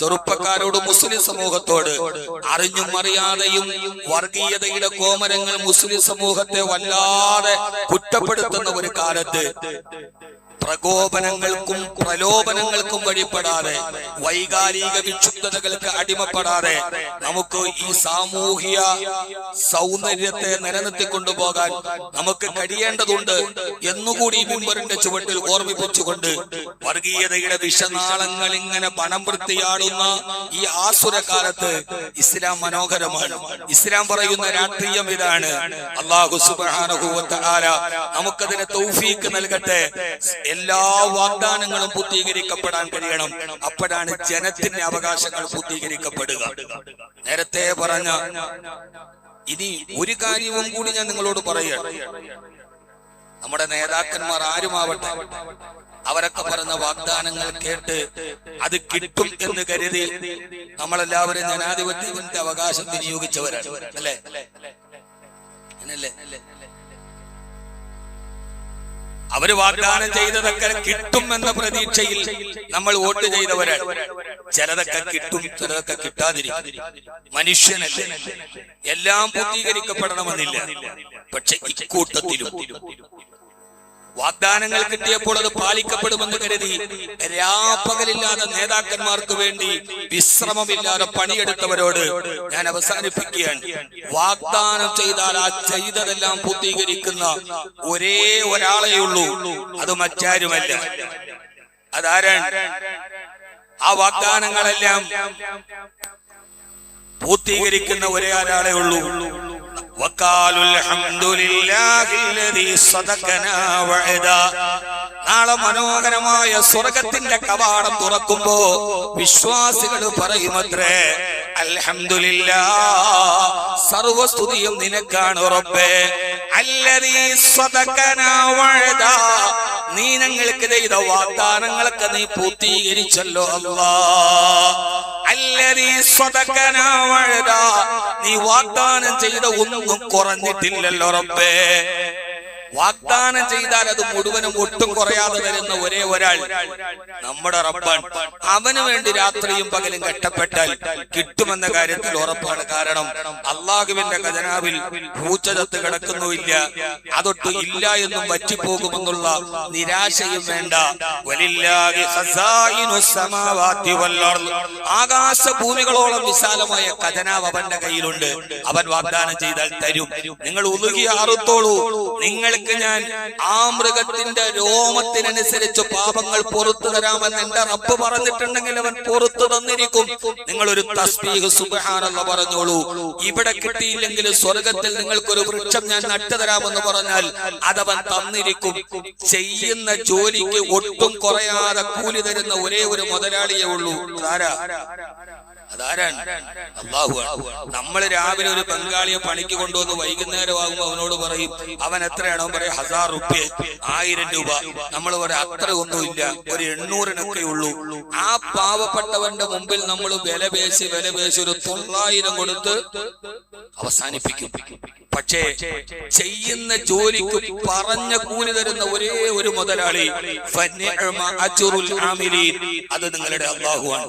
ചെറുപ്പക്കാരോട്, മുസ്ലിം സമൂഹത്തോട്, അറിഞ്ഞും അറിയാതെയും വർഗീയതയുടെ കോമരങ്ങൾ മുസ്ലിം സമൂഹത്തെ വല്ലാതെ കുറ്റപ്പെടുത്തുന്ന ഒരു കാലത്ത് പ്രകോപനങ്ങൾക്കും പ്രലോഭനങ്ങൾക്കും വഴിപ്പെടാതെ, വൈകാരിക വിക്ഷുബ്ധതകൾക്ക് അടിമപ്പെടാതെ നമുക്ക് ഈ സാമൂഹിക സൗന്ദര്യത്തെ നിലനിർത്തിക്കൊണ്ടുപോകാൻ നമുക്ക് കഴിയേണ്ടതുണ്ട് എന്നുകൂടി മുമ്പറിന്റെ ചുവട്ടിൽ ഓർമ്മിപ്പിച്ചുകൊണ്ട്, വർഗീയതയുടെ വിഷനാളങ്ങൾ ഇങ്ങനെ പണം വൃത്തിയാടുന്ന ഈ ആസുരകാലത്ത് ഇസ്ലാം മനോഹരമാണ്. ഇസ്ലാം പറയുന്ന രാഷ്ട്രീയം ഇതാണ്. അല്ലാഹു സുബ്ഹാനഹു വ തആല നമുക്കതിനെ തൗഫീഖ് നൽകട്ടെ. എല്ലാ വാഗ്ദാനങ്ങളും പൂർത്തീകരിക്കപ്പെടാൻ കഴിയണം. അപ്പോഴാണ് ജനത്തിന്റെ അവകാശങ്ങൾ പൂർത്തീകരിക്കപ്പെടുക. നേരത്തെ പറഞ്ഞ ഇനി ഒരു കാര്യവും കൂടി ഞാൻ നിങ്ങളോട് പറയുകയാണ്. നമ്മുടെ നേതാക്കന്മാർ ആരുമാവട്ടെ, അവരൊക്കെ പറഞ്ഞ വാഗ്ദാനങ്ങൾ കേട്ട് അത് കിട്ടും എന്ന് കരുതി നമ്മളെല്ലാവരും ജനാധിപത്യത്തിന്റെ അവകാശം വിനിയോഗിച്ചവരാണ്, അല്ലേ? അങ്ങനല്ലേ? അവര് വാഗ്ദാനം ചെയ്തതൊക്കെ കിട്ടും എന്ന പ്രതീക്ഷയിൽ നമ്മൾ വോട്ട് ചെയ്തവരാണ്. ചിലതൊക്കെ കിട്ടും, ചിലതൊക്കെ കിട്ടാതിരിക്കും. മനുഷ്യനല്ലേ, എല്ലാം പൂർത്തീകരിക്കപ്പെടണമെന്നില്ല. പക്ഷെ ഇക്കൂട്ടത്തിലും വാഗ്ദാനങ്ങൾ കിട്ടിയപ്പോൾ അത് പാലിക്കപ്പെടുമെന്ന് കരുതി രാപ്പകലില്ലാതെ നേതാക്കന്മാർക്ക് വേണ്ടി വിശ്രമമില്ലാതെ പണിയെടുത്തവരോട് ഞാൻ അവസാനിപ്പിക്കുകയാണ്. വാഗ്ദാനം ചെയ്താൽ ആ ചെയ്തതെല്ലാം പൂർത്തീകരിക്കുന്ന ഒരേ ഒരാളേ ഉള്ളൂ, അത് മറ്റാരുമല്ല. അതാരാണ്? ആ വാഗ്ദാനങ്ങളെല്ലാം പൂർത്തീകരിക്കുന്ന ഒരേ ഒരാളേ ഉള്ളൂ. നാളെ മനോഹരമായ സ്വർഗത്തിന്റെ കവാടം തുറക്കുമ്പോ വിശ്വാസികൾ പറയുമത്രേ, അൽഹംദുലില്ലാഹ്, സർവസ്തുതിയും നിനക്കാണ് റബ്ബേ, അല്ലദീ സദഖനാ വഅദാ, നീ ഞങ്ങൾക്ക് ചെയ്ത വാഗ്ദാനങ്ങളൊക്കെ നീ പൂർത്തീകരിച്ചല്ലോ അല്ലാഹ്. അല്ലദീ സദഖനാ വഅദാ, നീ വാഗ്ദാനം ചെയ്ത ഒന്നും കുറഞ്ഞിട്ടില്ലല്ലോ റബ്ബേ. വാഗ്ദാനം ചെയ്താൽ അത് മുഴുവനും ഒട്ടും കുറയാതെ തരുന്ന ഒരേ ഒരാൾ നമ്മുടെ റബ്ബാണ്. അവന് വേണ്ടി രാത്രിയും പകലും കഷ്ടപ്പെട്ടാൽ കിട്ടുമെന്ന കാര്യത്തിൽ ഉറപ്പാണ്. കാരണം അള്ളാഹുവിന്റെ ഖജനാവിൽ പൂച്ച ചത്ത് കിടക്കുന്നുമില്ല, അതൊട്ട് ഇല്ല എന്നും വറ്റിപ്പോകുമെന്നുള്ള നിരാശയും വേണ്ട. വലില്ലാഹി ഖസായിനുസ് സമാവാതി വൽ അർദ്, ആകാശഭൂമികളോളം വിശാലമായ ഖജനാവ് അവന്റെ കയ്യിലുണ്ട്. അവൻ വാഗ്ദാനം ചെയ്താൽ തരും. നിങ്ങൾ ഉലുകി അറുത്തോളൂ, നിങ്ങൾക്ക് ഞാൻ ആ മൃഗത്തിന്റെ രോമത്തിനനുസരിച്ച് പാപങ്ങൾ പുറത്തു തരാമെന്ന് എന്റെ റബ്ബ് പറഞ്ഞിട്ടുണ്ടെങ്കിൽ അവൻ പുറത്തു തന്നിരിക്കും. നിങ്ങൾ ഒരു തസ്ബീഹ് സുബ്ഹാനല്ലാഹ് പറഞ്ഞോളൂ. ഇവിടെ കിട്ടിയില്ലെങ്കിൽ സ്വർഗത്തിൽ നിങ്ങൾക്കൊരു വൃക്ഷം ഞാൻ നട്ടുതരാമെന്ന് പറഞ്ഞാൽ അതവൻ തന്നിരിക്കും. ചെയ്യുന്ന ജോലിക്ക് ഒട്ടും കുറയാതെ കൂലി തരുന്ന ഒരേ ഒരു മുതലാളിയേ ഉള്ളൂ. അതാരാണ്? അല്ലാഹുവാണ്. നമ്മൾ രാവിലെ ഒരു ബംഗാളിയെ പണിക്ക് കൊണ്ടുവന്ന് വൈകുന്നേരം ആകുമ്പോൾ അവനോട് പറയും, അവൻ എത്രയാണോ പറയും, 1000 റുപ്യ, 1000 രൂപ. നമ്മൾ പറയാം അത്ര ഒന്നുമില്ല, ഒരു 800-നൊക്കെ ഉള്ളൂ. ആ പാവപ്പെട്ടവന്റെ മുമ്പിൽ നമ്മൾ വില പേശി ഒരു 900 കൊടുത്ത് അവസാനിപ്പിക്കും. പക്ഷേ ചെയ്യുന്ന ജോലിക്ക് പറഞ്ഞ കൂലി തരുന്ന ഒരേ ഒരു മുതലാളി, ഫനിഅമ അജ്റുൽ ആമിലീൻ, അത് നിങ്ങളുടെ അല്ലാഹുവാണ്.